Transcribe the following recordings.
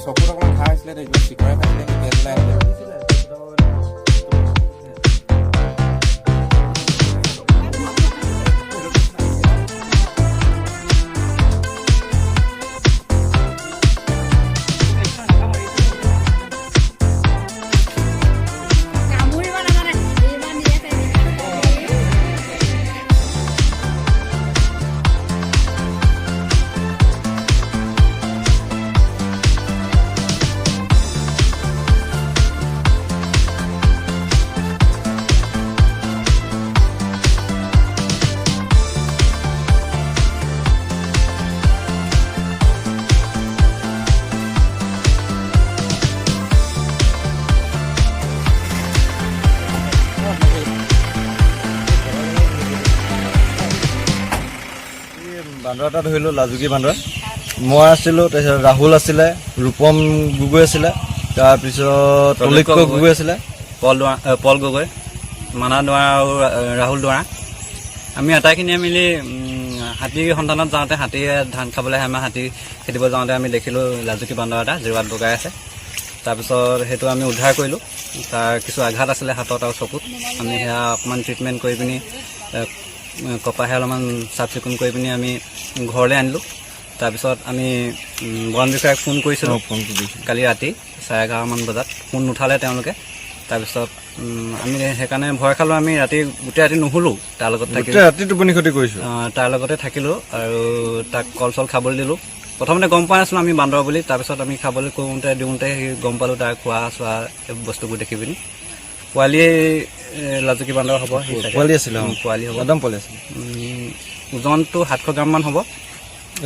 চকুত অকণমান ঘাঁ হৈছিলে চিকৰে খাইছিলে তেজ ওলাই আহিলে বান্দৰ এটা ধৰিলোঁ, লাজুকী বান্দৰ। মই আছিলোঁ, তাৰপিছত ৰাহুল আছিলে, ৰূপম গগৈ আছিলে, তাৰপিছত তলৈক্য গগৈ আছিলে, পল গগৈ, মানা দুৱাৰা আৰু ৰাহুল দুৱাৰা। আমি আটাইখিনিয়ে মিলি হাতীৰ সন্ধানত যাওঁতে, হাতীয়ে ধান খাবলৈ আহে, আমাৰ হাতী খেদিব যাওঁতে আমি দেখিলোঁ লাজুকী বান্দৰ এটা জিৰাত বগাই আছে। তাৰপিছত সেইটো আমি উদ্ধাৰ কৰিলোঁ। তাৰ কিছু আঘাত আছিলে হাতত আৰু চকুত। আমি সেয়া অকণমান ট্ৰিটমেণ্ট কৰি পিনি কপাহে অলপমান চাফ চিকুণ কৰি পিনি আমি ঘৰলৈ আনিলোঁ। তাৰপিছত আমি বন বিষয়াক ফোন কৰিছিলোঁ কালি ৰাতি 11:30মান বজাত। ফোন নুঠালে তেওঁলোকে। তাৰপিছত আমি সেইকাৰণে ভয় খালোঁ। আমি গোটেই ৰাতি নুশুলোঁ, তাৰ লগত থাকিলোঁ, ৰাতি টোপনি ক্ষতি কৰিছোঁ। তাৰ লগতে থাকিলোঁ আৰু তাক কল চল খাবলৈ দিলোঁ। প্ৰথমতে গম পোৱা নাছিলোঁ আমি বান্দৰ বুলি। তাৰপিছত আমি খাবলৈ দিওঁতে সি গম পালোঁ তাৰ খোৱা চোৱা বস্তুবোৰ দেখি পিনি। পোৱালি লাজুকী বান্দৰ হ'ব, পোৱালি আছিলে, পোৱালি হ'ব, একদম পোৱালি আছিলে। ওজনটো 700 গ্ৰামমান হ'ব।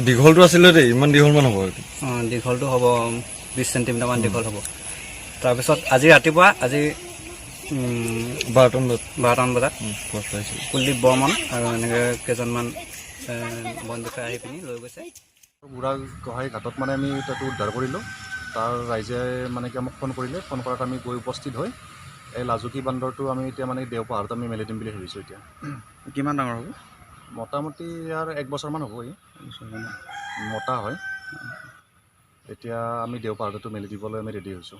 দীঘলটো আছিলে দেই, ইমান দীঘলমান হ'ব? দীঘলটো হ'ব 20 চেণ্টিমিটাৰমান দীঘল হ'ব। তাৰপিছত আজি ৰাতিপুৱা 12টামান বজাত কুলদীপ বৰ্মন আৰু এনেকৈ কেইজনমান বন বিষয়া আহি পিনি লৈ গৈছে। বুঢ়া গোহাঁই ঘাটত মানে আমি তাতো উদ্ধাৰ কৰিলোঁ। তাৰ ৰাইজে মানে কি আমাক ফোন কৰিলে। ফোন কৰাত আমি গৈ উপস্থিত হৈ এই লাজুকী বান্দৰটো আমি এতিয়া মানে দেওপাহাৰত আমি মেলি দিম বুলি ভাবিছোঁ। এতিয়া কিমান ডাঙৰ হ'ব? মোটামুটি ইয়াৰ 1 বছৰমান হ'ব। মতা হয়। এতিয়া আমি দেওপাহাৰটো মেলি দিবলৈ আমি ৰেডি হৈছোঁ।